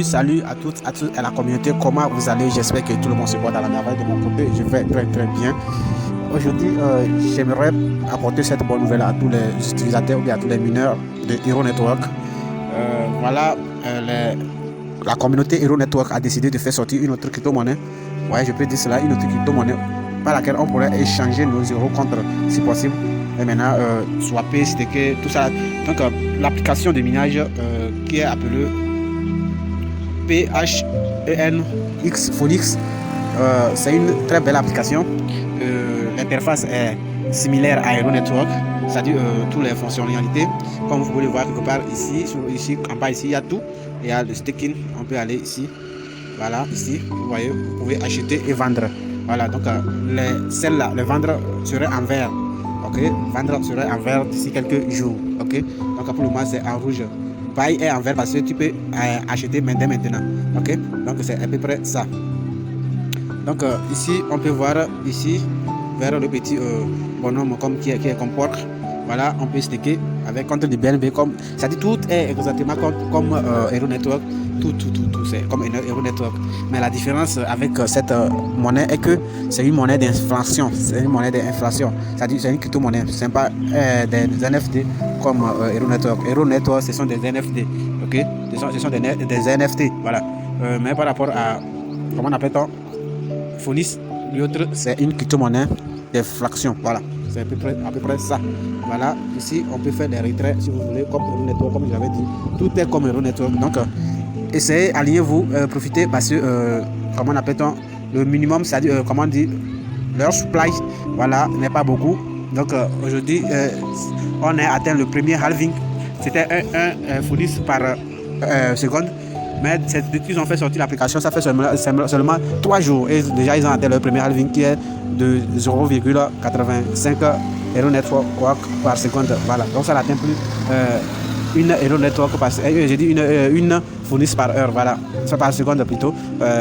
Salut à toutes, à tous, à la communauté. Comment vous allez? J'espère que tout le monde se porte à la merveille. De mon côté, je vais très bien. Aujourd'hui, j'aimerais apporter cette bonne nouvelle à tous les utilisateurs ou bien à tous les mineurs de Hero Network. Voilà, la communauté Hero Network a décidé de faire sortir une autre crypto-monnaie. Ouais, je peux dire cela, une autre crypto-monnaie par laquelle on pourrait échanger nos euros contre, si possible. Et maintenant, swapper, staker, tout ça. Donc, l'application de minage qui est appelée PHENX Phoenix, c'est une très belle application. L'interface est similaire à Hero Network, c'est-à-dire toutes les fonctionnalités. Comme vous pouvez le voir quelque part ici, ici en bas ici, il y a tout. Il y a le staking, on peut aller ici. Voilà, ici, vous voyez, vous pouvez acheter et vendre. Voilà, donc celle-là, le vendre serait en vert. Ok, vendre serait en vert d'ici quelques jours. Ok, donc pour le moment c'est en rouge. Buy est en vert parce que tu peux acheter maintenant. Ok, donc c'est à peu près ça. Donc ici on peut voir ici vers le petit bonhomme comme qui est comme porc. Voilà, on peut staker avec contre du BNB comme ça dit, tout est exactement comme Hero Network. Tout c'est comme Hero Network. Mais la différence avec cette monnaie est que c'est une monnaie d'inflation. C'est une monnaie d'inflation. C'est-à-dire c'est une crypto-monnaie. Ce n'est pas des NFT comme Hero Network. Hero Network, ce sont des NFT. Ok, ce sont des NFT. Voilà. Mais par rapport à comment on appelle-t-on Phoenix, l'autre c'est une crypto-monnaie d'inflation. Voilà. C'est à peu près ça. Voilà, ici on peut faire des retraits si vous voulez, comme Hero Network, comme j'avais dit. Tout est comme Hero Network. Donc, essayez, alignez-vous, profitez parce que, comment on appelle-t-on, le minimum, c'est-à-dire, comment on dit, leur supply, voilà, n'est pas beaucoup. Donc, aujourd'hui, on a atteint le premier halving. C'était un Phoenix par seconde. Mais depuis qu'ils ont fait sortir l'application, ça fait seulement 3 jours. Et déjà, ils ont atteint le premier halving qui est de 0,85 Hero Network par seconde. Voilà, donc ça n'atteint plus une Hero Network par seconde. J'ai dit une Phoenix par heure. Voilà, ça par seconde plutôt.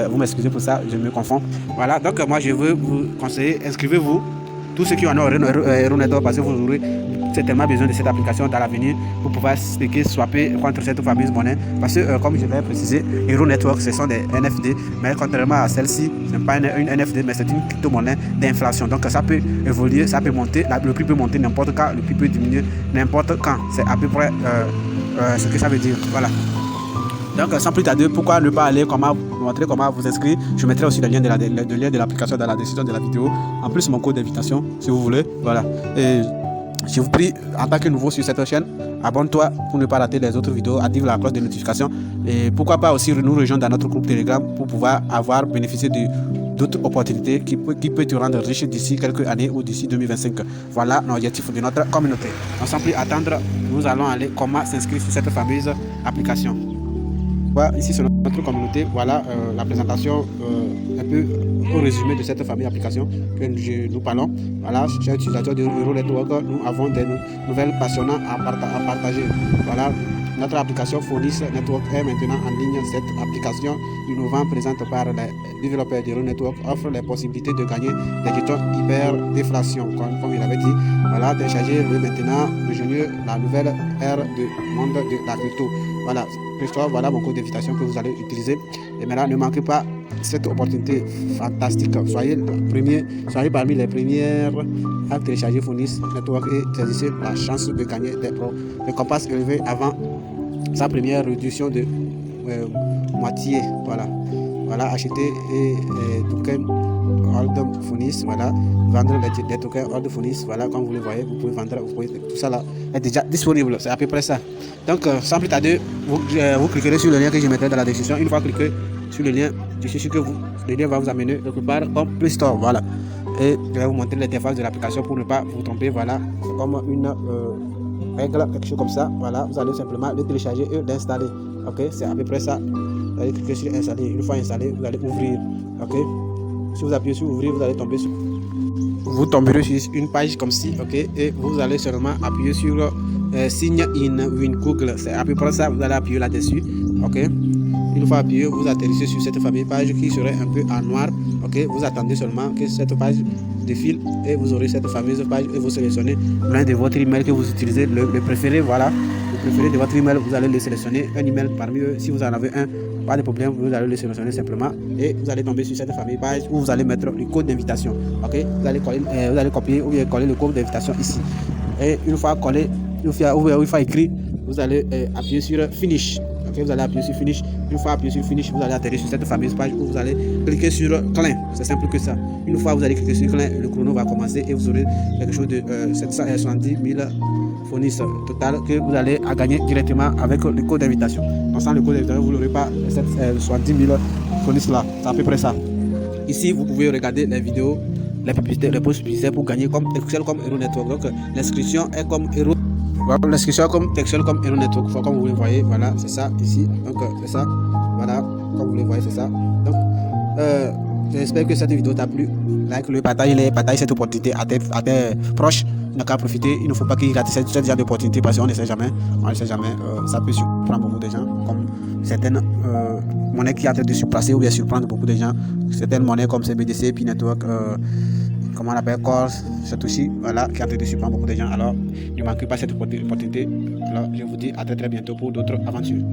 Vous m'excusez pour ça, je me confonds. Voilà, donc moi je veux vous conseiller, inscrivez-vous. Tous ceux qui en ont Hero Network, parce que vous aurez certainement besoin de cette application dans l'avenir pour pouvoir staker, swapper contre cette fameuse monnaie. Parce que, comme je l'ai précisé, Hero Network, ce sont des NFT, mais contrairement à celle-ci, ce n'est pas une NFT, mais c'est une crypto-monnaie d'inflation. Donc, ça peut évoluer, ça peut monter, le prix peut monter n'importe quand, le prix peut diminuer n'importe quand. C'est à peu près ce que ça veut dire. Voilà. Donc, sans plus tarder, pourquoi ne pas aller montrer comment vous inscrire? Je mettrai aussi le lien de l'application dans la description de la vidéo. En plus, mon code d'invitation, si vous voulez. Voilà. Et je vous prie, en tant que nouveau sur cette chaîne, abonne-toi pour ne pas rater les autres vidéos, active la cloche de notification. Et pourquoi pas aussi nous rejoindre dans notre groupe Telegram pour pouvoir bénéficier d'autres opportunités qui peut te rendre riche d'ici quelques années ou d'ici 2025. Voilà l'objectif de notre communauté. Sans plus attendre, nous allons aller comment s'inscrire sur cette fameuse application. Voilà, ici sur notre communauté, voilà la présentation un peu au résumé de cette fameuse application que nous parlons. Voilà, chers utilisateurs de Hero Network, nous avons des nouvelles passionnantes à partager. Voilà, notre application Phoenix Network est maintenant en ligne. Cette application innovante présente par les développeurs de Hero Network offre les possibilités de gagner des jetons hyper déflation. Comme il avait dit, voilà, téléchargez-le maintenant, rejoignez la nouvelle ère du monde de la crypto. Voilà, voilà mon code d'invitation que vous allez utiliser. Et maintenant, ne manquez pas cette opportunité fantastique. Soyez parmi les premières à télécharger Phoenix Network et saisissez la chance de gagner des récompenses élevées avant sa première réduction de moitié. Voilà, acheter et tokens Hold Phoenix, voilà, vendre des tokens Hold Phoenix, voilà, comme vous le voyez, vous pouvez vendre, tout ça là est déjà disponible, c'est à peu près ça. Donc, sans plus tarder, vous cliquerez sur le lien que je mettrai dans la description. Une fois cliqué sur le lien, je suis sûr que le lien va vous amener quelque part comme Play Store, voilà. Et je vais vous montrer l'interface de l'application pour ne pas vous tromper, voilà, c'est comme une règle, quelque chose comme ça, voilà, vous allez simplement le télécharger et l'installer, ok, c'est à peu près ça. Vous allez cliquer sur installer, une fois installé, vous allez ouvrir, ok. Si vous appuyez sur ouvrir, vous allez vous tomberez sur une page comme ci, ok, et vous allez seulement appuyer sur Sign in with Google. C'est à peu près ça, vous allez appuyer là-dessus, ok. Une fois appuyé, vous atterrissez sur cette fameuse page qui serait un peu en noir, ok. Vous attendez seulement que cette page défile et vous aurez cette fameuse page et vous sélectionnez l'un de votre email que vous utilisez, le préféré, voilà. Le préféré de votre email, vous allez le sélectionner, un email parmi eux. Si vous en avez un, pas de problème, vous allez le sélectionner simplement et vous allez tomber sur cette famille page où vous allez mettre le code d'invitation. Ok, vous allez copier ou bien coller le code d'invitation ici. Et une fois collé, une fois écrit, vous allez appuyer sur Finish. Ok, vous allez appuyer sur Finish. Une fois appuyé sur Finish, vous allez atterrir sur cette fameuse page où vous allez cliquer sur Clin. C'est simple que ça. Une fois vous allez cliquer sur Clin, le chrono va commencer et vous aurez quelque chose de 770 000 phonis total que vous allez à gagner directement avec le code d'invitation. Donc sans le code d'invitation, vous n'aurez pas 70 000 phonis là. C'est à peu près ça. Ici, vous pouvez regarder les vidéos, les publicités, les posts publicitaires pour gagner comme Textuel comme Hero Network. Donc l'inscription est comme Hero. L'inscription comme Textuel comme Hero Network. Comme vous le voyez, voilà, c'est ça ici. Donc c'est ça. Voilà, comme vous le voyez, c'est ça. Donc j'espère que cette vidéo t'a plu. Like-le, partage cette opportunité à tes proches. Il n'a qu'à profiter. Il ne faut pas qu'ils ratent cette genre d'opportunité parce qu'on ne sait jamais. On ne sait jamais. Ça peut surprendre beaucoup de gens. Comme certaines monnaies qui ont été surplacer ou bien surprendre beaucoup de gens. Certaines monnaies comme CBDC, P-Network, comment on appelle, Corse, Satoshi, voilà, qui ont été surprendre beaucoup de gens. Alors, ne manquez pas cette opportunité. Alors, je vous dis à très bientôt pour d'autres aventures.